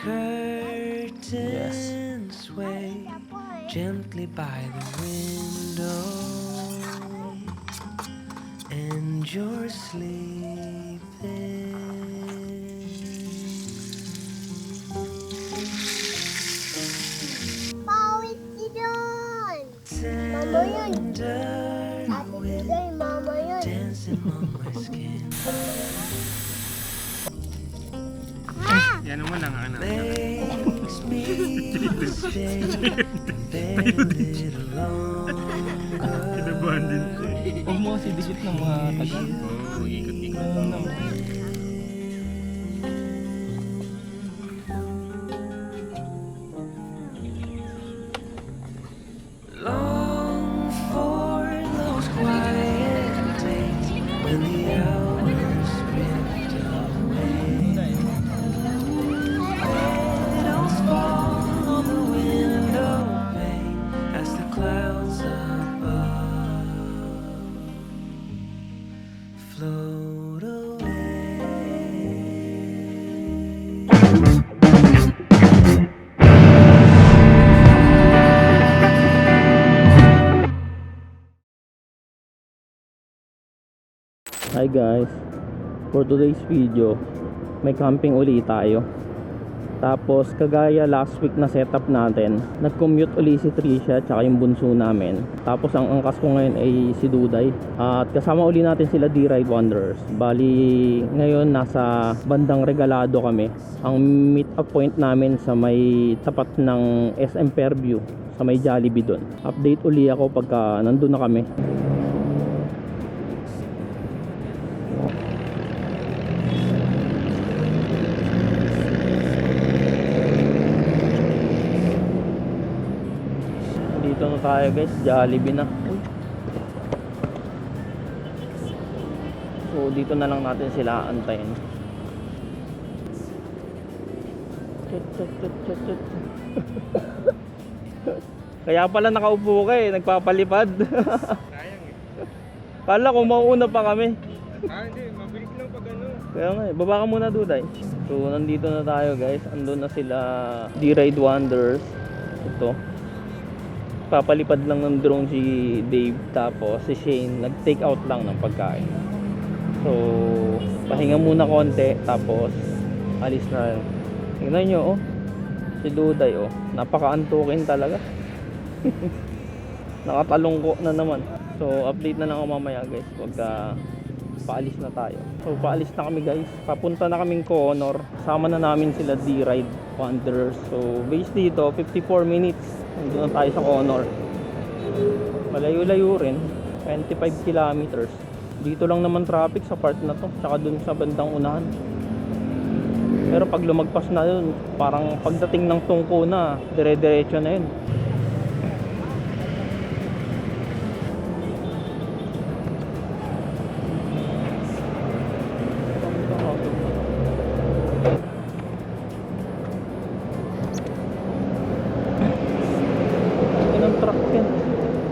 curtains sway gently by the window, and you're sleeping. Pawis si Don! Mama yun! Ate Duday, mama yun! Dancing on my skin. Yan naman ang anak. Makes me stay in bed a little longer. Kinabahan din siya. Huwag mo kasi dikit ng mga tagal. Oo, ikot-ikot. Ano naman. Long for those quiet days when the hours drift away. Shadows fall on the window pane as the clouds above float away. Hi guys, for today's video may camping uli tayo. Tapos kagaya last week na setup natin, nag-commute uli si Tricia tsaka yung bunso namin. Tapos ang angkas ko ngayon ay si Duday. At kasama uli natin sila D-Ride Wanderers. Bali ngayon nasa bandang Regalado kami. Ang meet up point namin sa may tapat ng SM Fairview, sa may Jollibee doon. Update uli ako pagka nandun na kami. Dito na tayo guys, Jollibee na. So dito na lang natin sila antayin. Kaya pala nakaupo ka eh, nagpapalipad. Sayang eh. Kala ko mauuna pa kami. Hindi. Mabilis lang pag ano. Kaya nga eh, baba ka muna Duday. So nandito na tayo guys, andun na sila D-Ride Wanderers. Ito, papalipad lang ng drone si Dave, tapos si Shane nag-take out lang ng pagkain. So pahinga muna konti, tapos alis na. Tingnan nyo oh, si Duday oh, napaka-antukin talaga. Nakatalungko na naman. So update na lang ako mamaya guys pagka paalis na tayo. So paalis na kami guys, papunta na kaming Conor. Sama na namin sila D-Ride Wanderers. So base dito 54 minutes, nandun na tayo sa Conor. Malayo-layo rin, 25 kilometers. Dito lang naman traffic sa part na to, tsaka dun sa bandang unahan. Pero pag lumagpas na yun, parang pagdating ng Tungko na, dire-diretso na yun. Inang truck yan.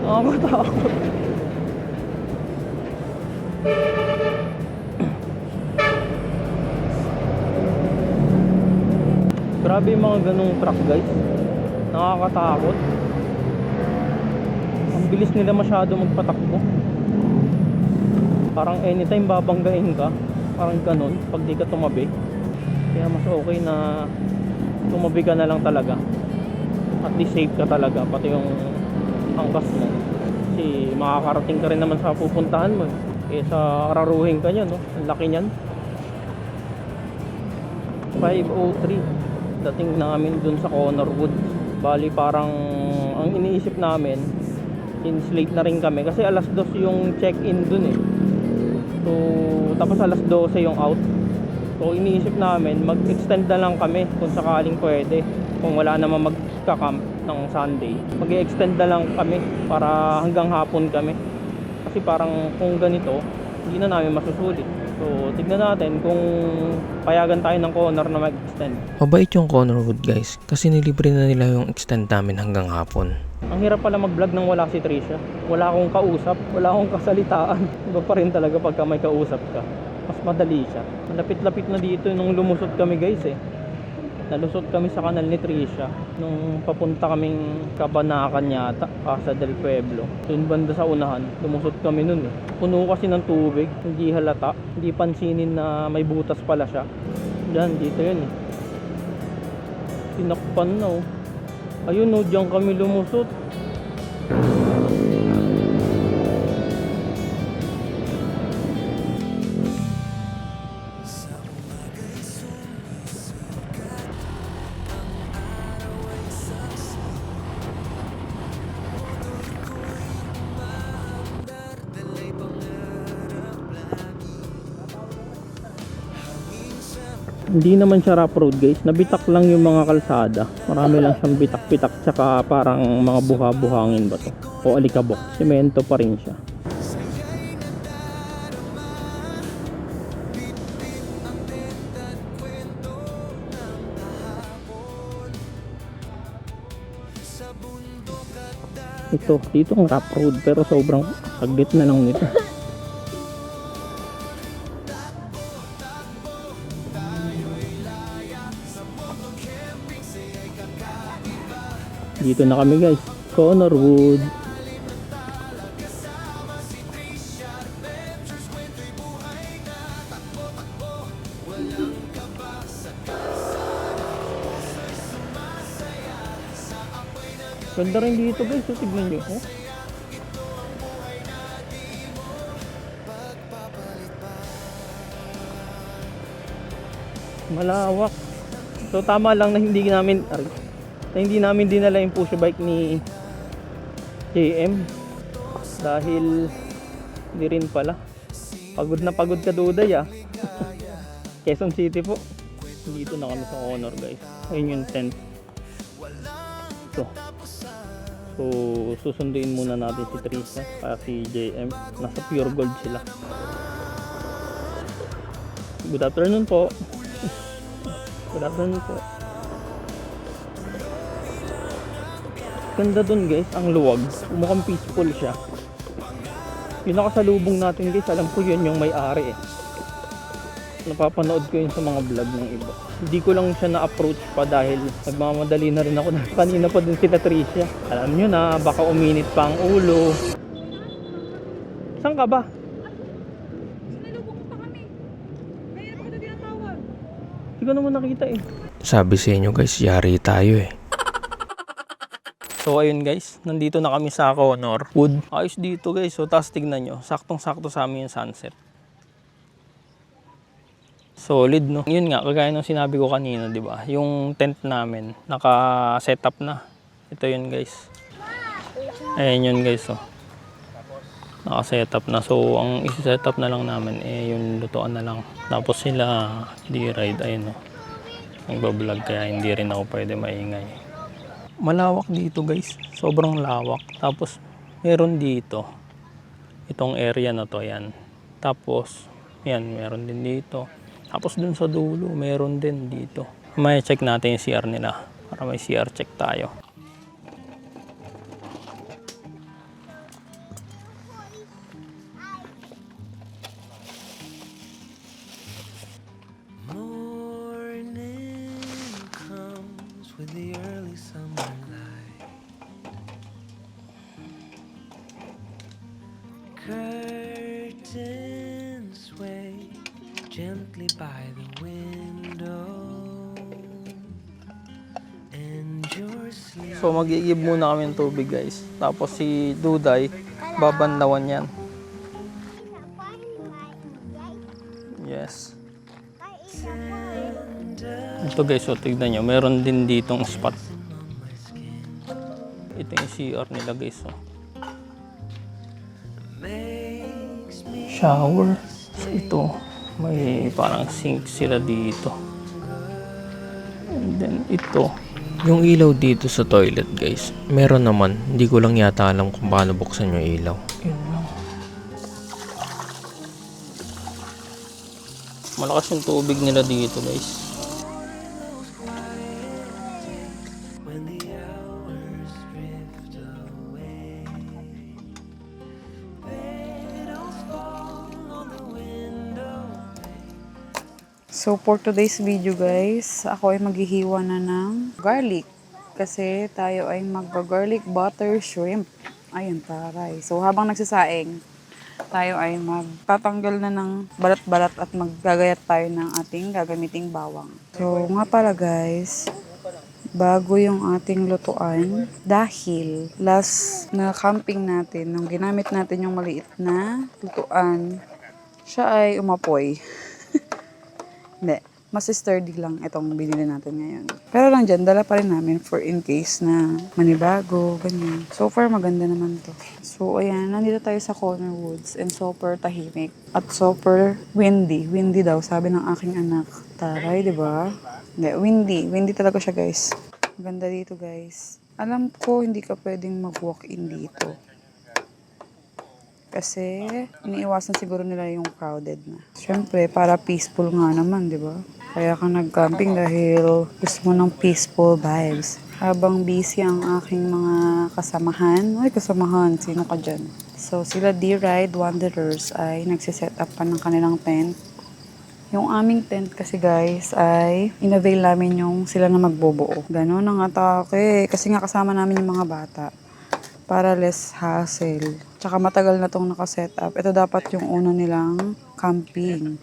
Nakakatakot. Grabe yung mga ganung truck guys, nakakatakot. Ang bilis nila masyado magpatakbo. Parang anytime babanggain ka, parang ganun pag di ka tumabi. Kaya mas okay na tumabi ka na lang talaga. At least safe ka talaga, pati yung angkas mo. Kasi makakarating ka rin naman sa pupuntahan mo. Kesa araruhin ka niyan, no? Ang laki niyan. 5:03 dating namin dun sa Conor Woods. Bali parang ang iniisip namin, since late na rin kami, kasi alas 2 yung check-in dun eh. So tapos alas 12 yung out. So iniisip namin mag-extend na lang kami kung sakaling pwede. Kung wala naman magka-camp ng Sunday, mag-extend na lang kami para hanggang hapon kami. Kasi parang kung ganito, hindi na namin masusulit. So tignan natin kung payagan tayo ng Conor na mag-extend. Mabait yung Conor Wood guys, kasi nilibre na nila yung extend namin hanggang hapon. Ang hirap pala mag-vlog nang wala si Tricia. Wala akong kausap, wala akong kasalitaan. Iba pa rin talaga pagka may kausap ka. Mas madali siya. Malapit-lapit na dito nung lumusot kami guys eh. Nalusot kami sa kanal ni Tricia nung papunta kaming Kabanakan yata, Casa del Pueblo. Doon banda sa unahan, lumusot kami nun eh. Puno kasi ng tubig, hindi halata, hindi pansinin na may butas pala siya. Diyan, dito yun eh. Tinakpan na oh. Ayun oh, diyan kami lumusot. Hindi naman siya rough road guys, nabitak lang yung mga kalsada. Marami lang siyang bitak-bitak, tsaka parang mga buha-buhangin ba to o alikabok. Semento pa rin siya. Ito, dito ang rough road pero sobrang saglit na lang nito. Dito na kami guys, Connorwood. Ganda rin dito guys, so tignan nyo oh. Malawak. So tama lang na hindi namin dinala yung push bike ni JM dahil hindi rin pala. Pagod na pagod ka Duday ah. Quezon City po. Dito na kami sa Honor guys. Ayun yung tent. Ito. So susunduin muna natin si Tricia para si JM. Nasa Pure Gold sila. Good afternoon po. Good afternoon po. Ganda dun guys, ang luwag. Mukhang peaceful siya. Yung nakasalubong natin guys, alam ko yun yung may-ari eh. Napapanood ko yun sa mga vlog ng iba. Hindi ko lang siya na-approach pa dahil nagmamadali na rin ako na kanina pa din sila Tricia. Alam nyo na, baka uminit pa ang ulo. Saan ka ba? Sinalubong ko pa kami. Kaya pa kita tinatawag. Hindi ko naman nakita eh. Sabi sa inyo guys, yari tayo eh. So ayun guys, nandito na kami sa Connorwood. Ayos dito guys, so taas tignan nyo. Saktong-sakto sa amin yung sunset. Solid no. Yun nga, kagaya ng sinabi ko kanina, di ba? Yung tent namin, naka-setup na. Ito yun guys. Ayan yun guys oh. Naka-setup na. So ang isi-setup na lang namin, yung lutuan na lang. Tapos sila, di-ride, ayun oh. Nagbablog kaya hindi rin ako pwede maingay. Malawak dito guys, sobrang lawak. Tapos meron dito itong area na to, yan. Tapos yan, meron din dito. Tapos dun sa dulo meron din dito. May check natin yung CR nila para may CR check tayo. Morning comes with the early summer light. Curtains sway gently by the window, and you're sleeping. So mag-iigib muna kami ng tubig guys. Tapos si Duday babanlawan yan. Yes. Ito guys, so tignan nyo, meron din ditong spot. Ito yung CR nila guys oh. Shower. So ito, may parang sink sila dito. And then ito. Yung ilaw dito sa toilet guys, meron naman. Hindi ko lang yata alam kung paano buksan yung ilaw. Yun lang. Malakas yung tubig nila dito guys. When the hours drift away, petals fall on the window. So for today's video guys, ako ay maghihiwa na ng garlic. Kasi tayo ay magpa-garlic butter shrimp. Ayun, taray. So habang nagsasaing, tayo ay magtatanggal na ng balat-balat at maggagayat tayo ng ating gagamiting bawang. So nga pala guys, bago yung ating lutuan, dahil last na camping natin, nung ginamit natin yung maliit na lutuan, siya ay umapoy. Hindi. Mas sturdy lang itong binili natin ngayon. Pero lang dyan, dala pa rin namin for in case na manibago, ganyan. So far, maganda naman to. So, ayan, nandito tayo sa Corner Woods and super tahimik. At super windy. Windy daw, sabi ng aking anak. Taray, di ba? Hindi, windy. Windy talaga siya, guys. Maganda dito, guys. Alam ko, hindi ka pwedeng mag-walk-in dito. Kasi, iniiwasan siguro nila yung crowded na. Siyempre, para peaceful nga naman, di ba? Kaya ka nag-camping dahil gusto mo ng peaceful vibes. Habang busy ang aking mga kasamahan. Ay, kasamahan. Sino ka dyan? So, sila D-Ride Wanderers ay nagsiset up pa ng kanilang tent. Yung aming tent kasi guys ay inavail namin yung sila na magbobuo. Ganon ang atake. Kasi nga kasama namin yung mga bata. Para less hassle. Tsaka matagal na tong nakaset up. Ito dapat yung una nilang camping.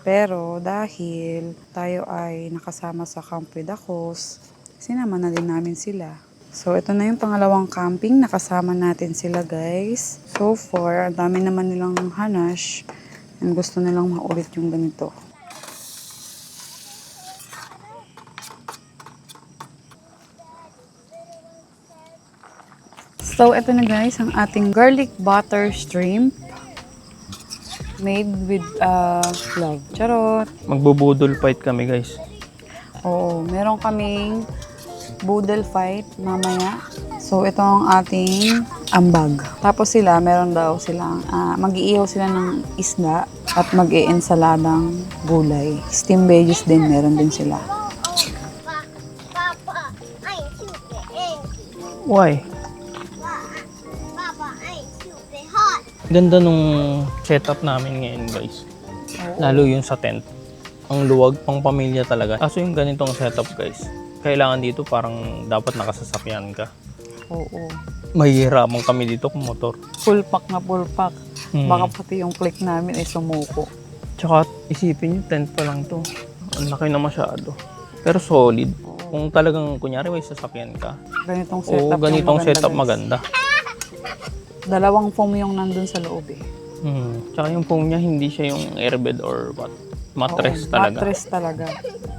Pero dahil tayo ay nakasama sa Camp with Akos, sinama na din namin sila. So ito na yung pangalawang camping. Nakasama natin sila guys. So far, ang dami naman nilang hanash. And gusto nilang maulit yung ganito. So, ito na guys, ang ating garlic butter shrimp made with love. Charot! Magbubudol fight kami guys. Oo, meron kaming boodle fight mamaya. So, ito ang ating ambag. Tapos sila, meron daw silang, mag-iihaw sila ng isda at mag-i-ensaladang gulay. Steam veggies din, meron din sila. Papa, I'm super angry. Why? Papa, I'm super hot. Ganda nung setup namin ngayon guys. Lalo yung sa tent. Ang luwag, pang pamilya talaga. Kaso yung ganitong setup guys, kailangan dito parang dapat nakasasakyan ka. Oo. Mahihirapan kami dito kung motor. Full pack na full pack. Hmm. Baka pati yung click namin ay sumuko. Tsaka isipin nyo, tent pa lang to. Ang laki na masyado. Pero solid. Kung talagang kunyari may sasakyan ka. Ganitong O setup ganitong yung maganda, setup guys. maganda. Dalawang foam yung nandun sa loob eh. Tsaka yung foam niya, hindi siya yung airbed or what. Mattress Oo, talaga. Mattress talaga.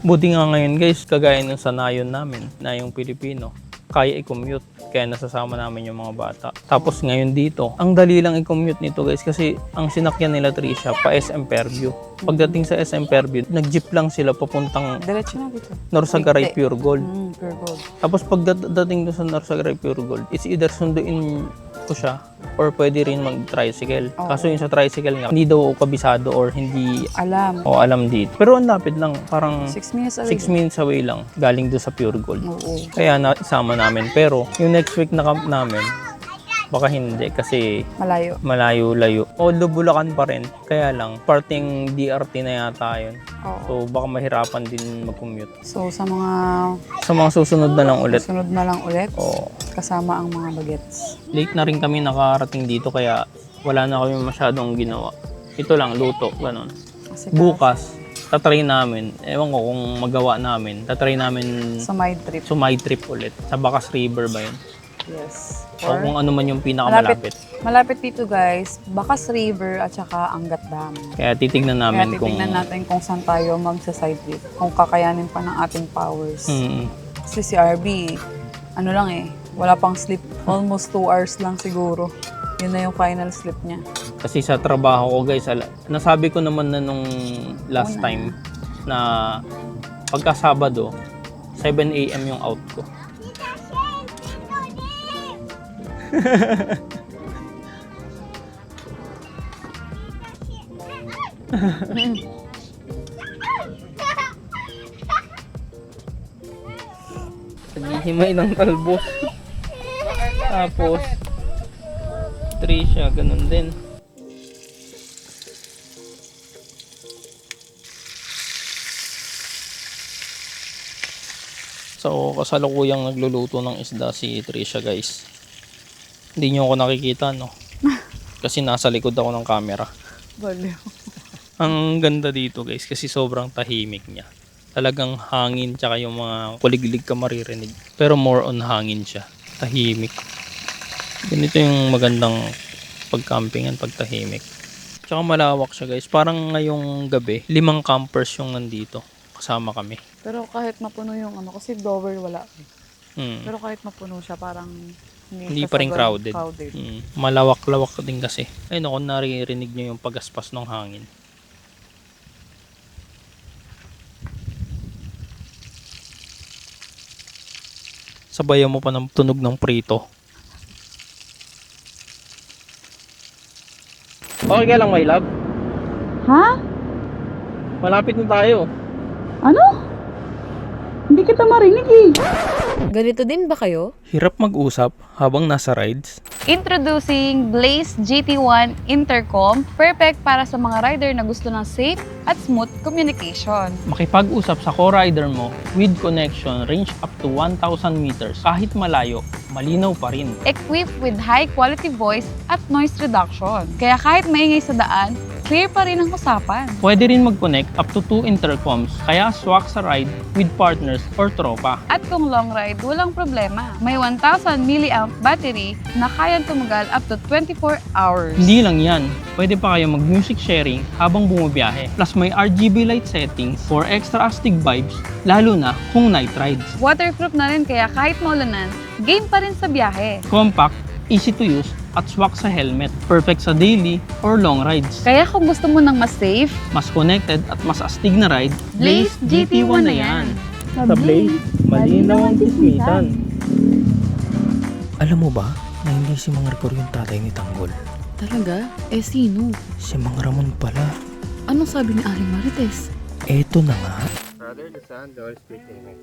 Buti nga ngayon guys, kagaya ng sanayon namin na yung Pilipino, kaya i-commute. Kaya nasasama namin yung mga bata. Tapos ngayon dito, ang dali lang i-commute nito guys kasi ang sinakyan nila Trisha pa SM Fairview. Pagdating sa SM Fairview, nag-jeep lang sila papuntang Diretso na dito. Norsagaray Pure Gold. Pure gold. Tapos pagdating doon sa Norsagaray Pure Gold, it's either sunduin ko siya or pwede rin mag-tricycle. Oo. Kaso yung sa tricycle nga, hindi daw kabisado or hindi alam dito. Pero ang lapit lang, parang 6 minutes away. 6 minutes away lang galing doon sa Pure Gold. Oo. Kaya isama namin. Pero yung next week na camp namin, baka hindi kasi Malayo. malayo-layo. Although Bulacan pa rin, kaya lang, parting DRT na yata yun. Oo. So baka mahirapan din mag-commute. So sa mga Sa mga susunod na lang ulit. sunod na lang ulit, Oo. kasama ang mga bagets. Late na rin kami nakarating dito kaya wala na kami masyadong ginawa. Ito lang, luto, ganun. Kasi Bukas, tatry namin. Ewan ko kung magawa namin. Tatry namin sa my trip. sumay trip ulit. Sa Bacas River ba yun? Yes. O kung ano man yung pinakamalapit. Malapit dito guys, Bacas River at saka Angat Dam. Kaya titignan Kaya namin titignan natin kung saan tayo magsa-side trip. Kung kakayanin pa ng ating powers. Kasi si RB, ano lang eh, wala pang sleep. Almost 2 hours lang siguro. Yun na yung final sleep niya. Kasi sa trabaho ko guys, nasabi ko naman na nung last Una. time na pagka Sabado, 7 AM yung out ko. Naghihimay ng talbos. Tapos, Trisha, ganun din. So, kasalukuyang nagluluto ng isda si Trisha, guys. Hindi nyo ako nakikita, no? Kasi nasa likod ako ng camera. Baliw. Ang ganda dito, guys, kasi sobrang tahimik niya. Talagang hangin, tsaka yung mga kuliglig ka maririnig. Pero more on hangin siya. Tahimik. Ganito yung magandang pag-campingan, pag tahimik. Tsaka malawak siya, guys. Parang ngayong gabi, 5 campers yung nandito. Kasama kami. Pero kahit mapuno yung ano, kasi blower wala. Hmm. Pero kahit mapuno siya, parang Hindi siya pa rin sobrang crowded. Malawak-lawak din kasi. Ayun ako, naririnig nyo yung pagaspas ng hangin. Sabayan mo pa ng tunog ng prito. Okay ka lang, my love? Ha? Malapit na tayo. Ano? Hindi kita marinig eh. Ganito din ba kayo? Hirap mag-usap habang nasa rides. Introducing Blaze GT1 Intercom, perfect para sa mga rider na gusto ng safe at smooth communication. Makipag-usap sa co-rider mo with connection range up to 1,000 meters kahit malayo, malinaw pa rin. Equipped with high quality voice at noise reduction. Kaya kahit maingay sa daan, clear pa rin ang usapan. Pwede rin mag-connect up to 2 intercoms, kaya swak sa ride with partners or tropa. At kung long ride, walang problema. May 1,000 mAh battery na kayang tumagal up to 24 hours. Hindi lang yan, pwede pa kayo mag-music sharing habang bumabiyahe. Plus may RGB light settings for extra astig vibes, lalo na kung night rides. Waterproof na rin kaya kahit maulanan, game pa rin sa biyahe. Compact, easy to use, at swak sa helmet. Perfect sa daily or long rides. Kaya kung gusto mo ng mas safe, Mas connected at mas astig na ride, Blaze GT1 na yan. Sa Blaze, malinaw ang tismisan. Alam mo ba na hindi si Mang Rigor yung tatay ni Tanggol? Talaga? Eh sino? Si Mang Ramon pala. Anong sabi ni Aling Marites? Eto na nga. Father, the Son, the Holy Spirit, Amen.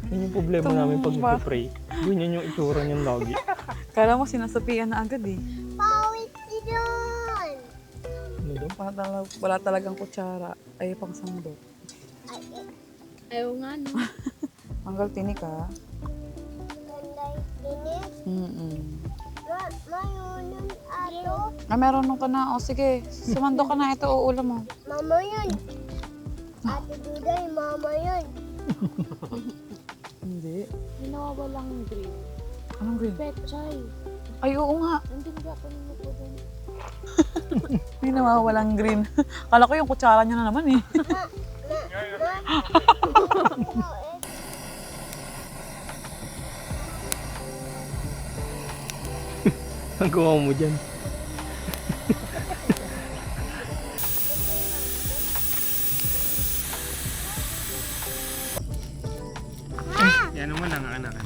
Yun yung problema namin pag nagpe-pray. Ganyan yung itsura niyan lagi. kala mo sinasapian na agad eh. Pawis si Don. Ano daw? Wala talagang kutsara. Ay, pang sandok. Ayaw nga no. Hanggang tinik ha. Nanday tinis. Mayroon ato. Meron ka na. O sige, sumando ka na. Ito, uulam mo. Mama yun. Ate Duday, mama yun. Hindi. May nawawalang green. Anong green? Petchay. Ay, oo nga. Nandun ba ako nyo po doon? May nawawalang green. Kala ko yung kutsara niya na naman eh. Ang gawa mo dyan. Yan naman ang anak.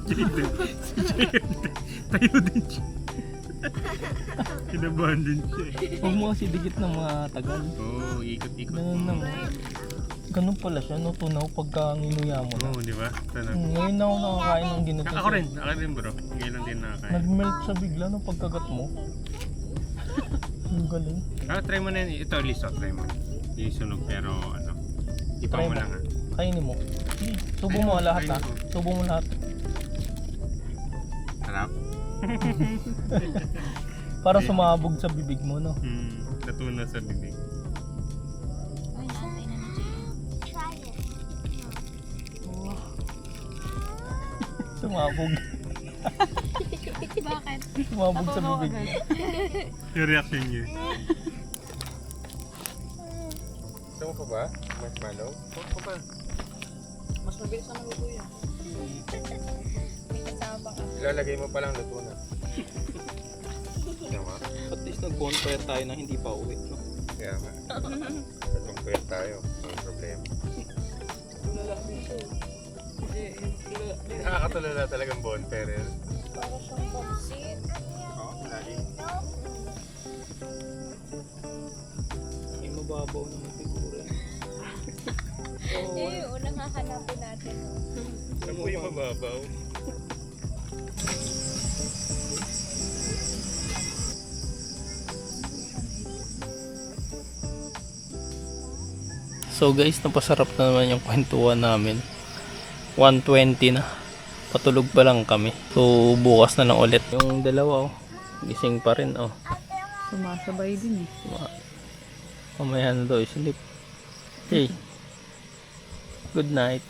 Si Jaden. Tayo din siya. Kinabahan din siya. Huwag mo kasi dikit na matagal. Oo, ikot-ikot Ganun mo. lang. Ganun pala siya, no? Tunaw pagka nginuya mo na. Oo, di ba? Ngayon na ako nakakain ng ginito. Ako rin bro. Ngayon lang din nakakain. Nag-melt siya bigla no pagkagat mo. Ang galing. Try mo na yun. Ito, Liso, try mo. Yung sunog pero ano. Ipaw Try mo mo. lang ha. Kainin mo. Subo mo lahat ha. Subo mo lahat. Harap. Para sumabog sa bibig mo, no? Natuna sa bibig. Try it. Sumabog. Bakit? Sumabog sa bibig. Yung reaction niya. Gusto mo pa ba? Marshmallow? Gusto mo pa. Mas mabilis na naguguya. Ilalagay mo palang luto na. Tama? At least nag-bonfire tayo na hindi pa uwi, no? Kaya nga. Nag-compare tayo. Ang problema. Nakakatulala talagang bonfire yun. Para siyang baksit. Oo, lali. Ay, mababaw naman siguro. Eh, unang hahanapin natin. Ano po yung mababaw? So guys, napasarap na naman yung kwentuhan namin. 1:20 na. Patulog pa lang kami. So bukas na lang ulit. Yung dalawa gising pa rin Sumasabay din eh. Mamaya na daw sleep. Hey. Good night.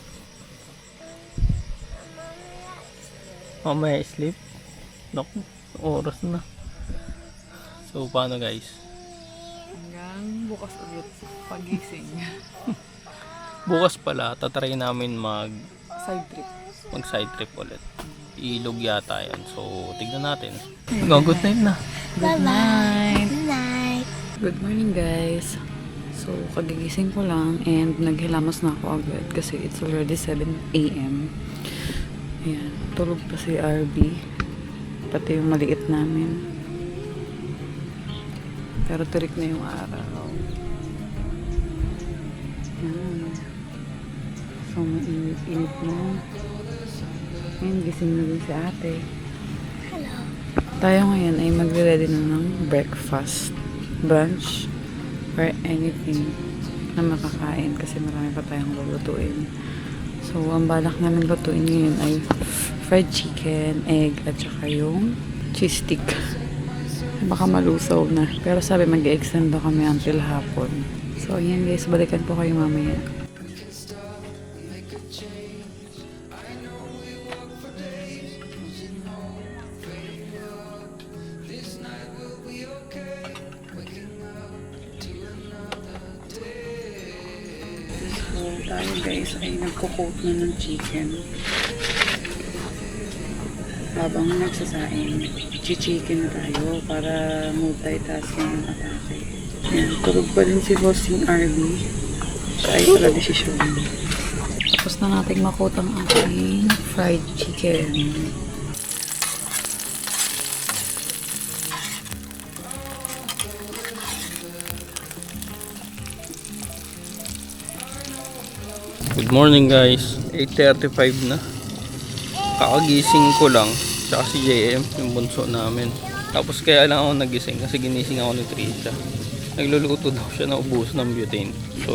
Mamaya sleep. Naku, oras na. So paano guys? Hanggang bukas ulit pagising. Bukas pala, tatry namin mag Side trip. trip ulit. Ilog yata yun. So, tignan natin. Good night na. Good night. Good night. Good morning guys. So, kagigising ko lang and naghilamos na ako agad kasi it's already 7 AM. Ayan. Tulog pa si RB. Pati yung maliit namin. Pero turik na yung araw. Ayan. So, mainit-init na. Ayan, gising na din si ate. Hello. Tayo ngayon ay magre-ready na ng breakfast, brunch, or anything na makakain kasi marami pa tayong lulutuin. So, ang balak namin lutuin ngayon ay fried chicken, egg, at saka yung cheese stick. Baka malusaw na. Pero sabi mag-extend daw kami until hapon. So, ayan guys, balikan ko kayo mamaya. So, tayo guys ay nagko-coat na ng chicken. Habang nagsasaing, chichicken na tayo para multitasking yung atake. Ayan, tulog pa din si Bossing RB. Siya ay pala desisyon. Tapos na natin makot ang ating fried chicken. Good morning guys. 8:35 na. Kakagising ko lang. Tsaka si JM, yung bunso namin. Tapos kaya lang ako nagising kasi ginising ako ni Trisha. Nagluluto daw siya na ubos ng butane. So,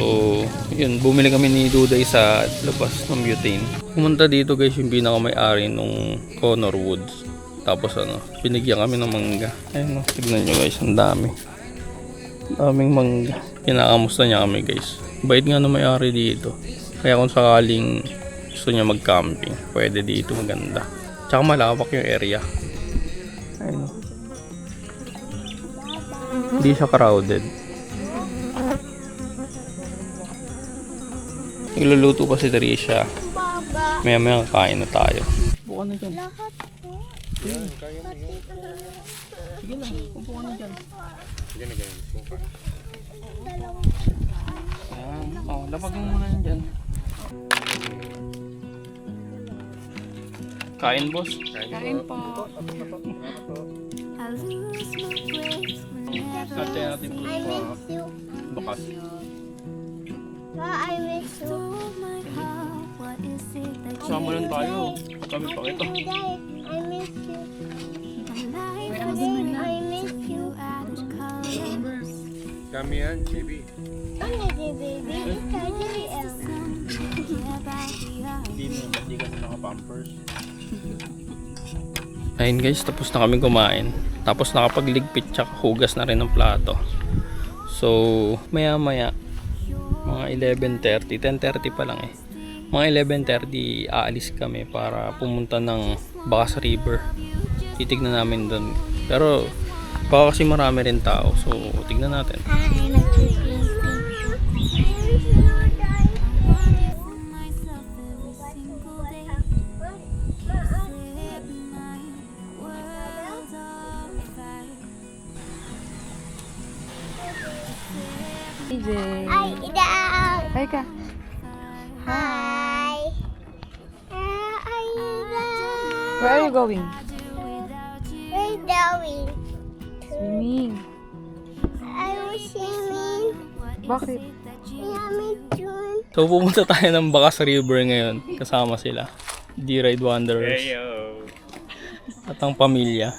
yun, bumili kami ni Duday sa labas ng butane. Pumunta dito guys yung pinaka-may-ari nung Connor Woods. Tapos binigyan kami ng mangga. Ayun, tignan nyo guys, ang dami. Daming mangga. Kinakamusta niya kami guys. Bait nga na may-ari dito. Kaya kung sakaling gusto niya mag-camping, pwede dito, maganda. Tsaka malawak yung area. Ayun. Hindi siya crowded. Nagluluto pa si Trisha. Maya kakain na tayo. Buka na dyan. Sige na, upo ka na dyan. Ayan. Lapag mo muna yan dyan. Kain boss? Kain po. Kaya natin po I sa miss you. bakas. Ma, I miss you. Sama lang tayo. Kami pa kita. Today, I miss you. I miss you. Kami yan, JB. Ano di, baby? Hindi kasi naka-pampers. Ayun guys, tapos na kami kumain. Tapos nakapagligpit tsaka hugas na rin ng plato. So, maya mga 11:30, 10:30 pa lang eh. Mga 11:30 aalis kami para pumunta ng Bakas River. Titignan namin doon. Pero baka kasi marami rin tao. So, tignan natin. DJ. Ay, daw. Hi ka. Hi. Ay, daw. Where are you going? We're going. Swimming. I was swimming. Bakit? Yummy tune. So, pumunta tayo ng Bakas River ngayon. Kasama sila. D-Ride Wanderers. Heyo. At ang pamilya.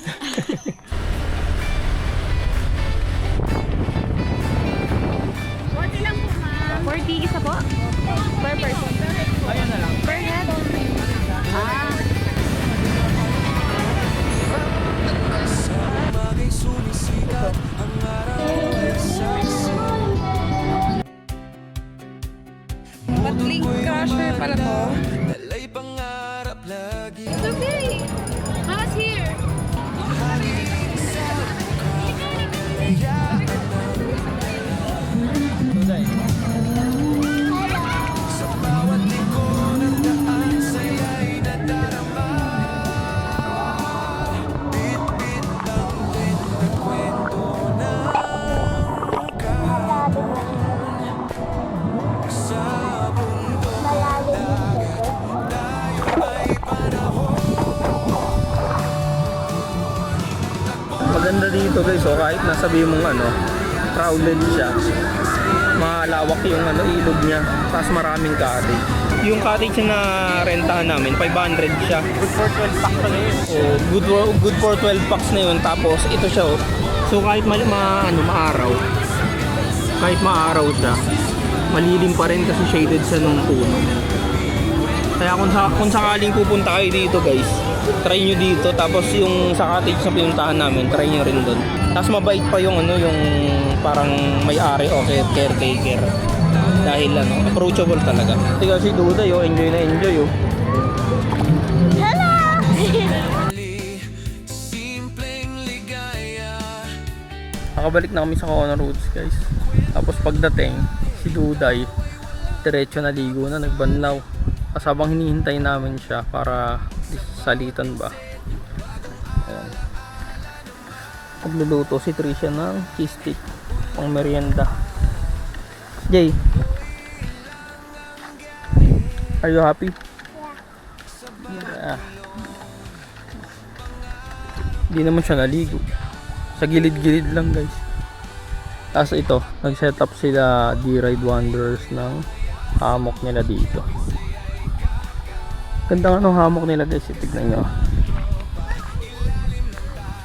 dito guys, so kahit nasabi mong ano, crowded siya, malawak yung ano, ilog niya, tapos maraming cottage. Yung cottage na rentahan namin, 500 siya. Good for 12 packs na yun. Oh, good for 12 packs na yun. Tapos ito siya oh. So kahit maaraw, kahit maaraw siya, malilim pa rin kasi shaded siya nung puno. Kaya kung sakaling pupunta kayo dito guys, try nyo dito. Tapos yung sa cottage na pinuntahan namin, try nyo rin doon. Tapos mabait pa yung ano, yung parang may-ari o caretaker. Dahil ano, approachable talaga. Kasi si Duday oh, enjoy na enjoy oh. Nakabalik na kami sa Corner Woods guys. Tapos pagdating, si Duday diretso na ligo na, nagbanlaw. Kasi habang hinihintay namin siya para salitan ba. Ayan. Nagluluto si Trisha ng cheese stick pang merienda. Jay, are you happy? Yeah. Hindi naman siya naligo. Sa gilid-gilid lang guys. Tapos ito, nag-set up sila D-Ride Wanderers ng hammock nila dito. Ganda nga ng hammock nila guys, tignan nyo.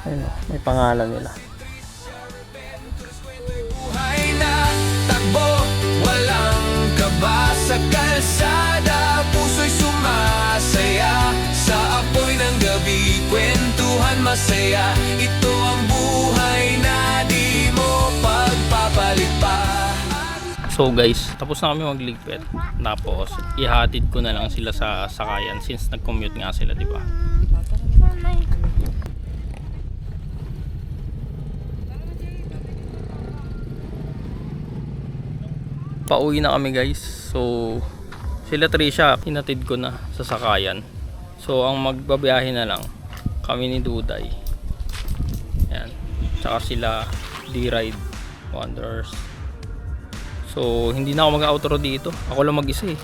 Ayun, may pangalan nila. Walang kaba sa kalsada, puso'y sumasaya sa apoy ng gabi, kwentuhan masaya. Ito ang buhay na di mo pagpapalit pa. So guys, tapos na kami magligpit. Tapos ihatid ko na lang sila sa sakayan since nag-commute nga sila, di ba? Pauwi na kami guys. So sila Trisha, hinatid ko na sa sakayan. So ang magbabiyahe na lang kami ni Duday. Ayan. Tsaka sila D-Ride Wanderers. So hindi na ako mag-outro dito. Ako lang mag-isa eh.